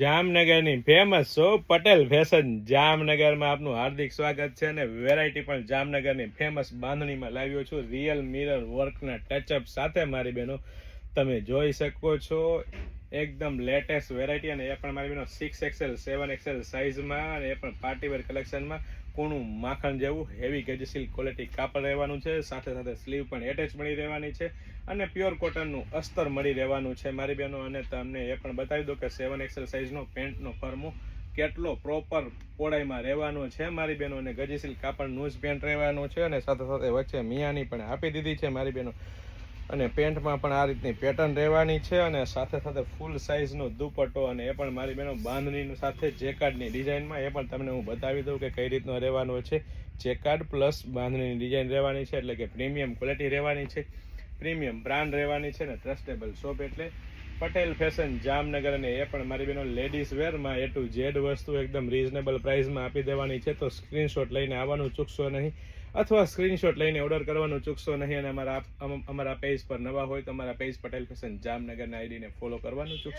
જામનગરની famous show Patel fashion જામનગરમાં આપનું હાર્દિક સ્વાગત છે અને વેરાયટી પણ જામનગરની ફેમસ બાંધણીમાં લાવ્યો છું રિયલ મિરર વર્કના ટચઅપ સાથે મારી બહેનો તમે જોઈ શકો છો એકદમ લેટેસ્ટ વેરાયટી અને એ પણ મારી બહેનો 6XL 7XL સાઇઝમાં અને એ પણ પાર્ટીવેર કલેક્શનમાં કૂણું માખણ જેવું હેવી ગેજસિલ ક્વોલિટી કાપડ રહેવાનું છે સાથે સાથે સ્લીવ પણ એટેચ મળી રહેવાની છે અને પ્યોર કોટનનું અસ્તર મળી રહેવાનું છે મારી બહેનો અને તમને એ પણ બતાવી દો કે 7XL સાઇઝનો પેન્ટનો ફરમો કેટલો પ્રોપર પહોળાઈમાં રહેવાનો છે મારી બહેનો અને ગજીસીલ કાપડનું જ પેન્ટ રહેવાનું છે અને સાથે સાથે વચ્ચે મિયાની પણ આપી દીધી છે મારી બહેનો અને પેન્ટમાં પણ આ રીતની પેટર્ન રહેવાની છે અને સાથે સાથે ફૂલ સાઇઝનો દુપટ્ટો અને એ પણ મારી બહેનો બાંધણીની સાથે જેકાર્ડની ડિઝાઇનમાં એ પણ તમને હું બતાવી દઉં કે કઈ રીતનો રહેવાનો છે જેકાર્ડ પ્લસ બાંધણીની ડિઝાઇન રહેવાની છે એટલે કે પ્રીમિયમ ક્વોલિટી રહેવાની છે પ્રીમિયમ બ્રાન્ડ રહેવાની છે ને ટ્રસ્ટેબલ શોપ એટલે પટેલ ફેશન જામનગર અને એ પણ મારી બહેનો લેડીઝ વેરમાં A to Z વસ્તુ એકદમ રીઝનેબલ પ્રાઇસમાં આપી દેવાની છે તો સ્ક્રીનશોટ લઈને આવવાનું ચૂકશો નહીં અથવા સ્ક્રીનશોટ લઈને ઓર્ડર કરવાનું ચૂકશો નહીં અને અમારા પેજ પર નવા હોય તો અમારા પેજ પટેલ ફેશન જામનગરના આઈડીને ફોલો કરવાનું ચૂકશો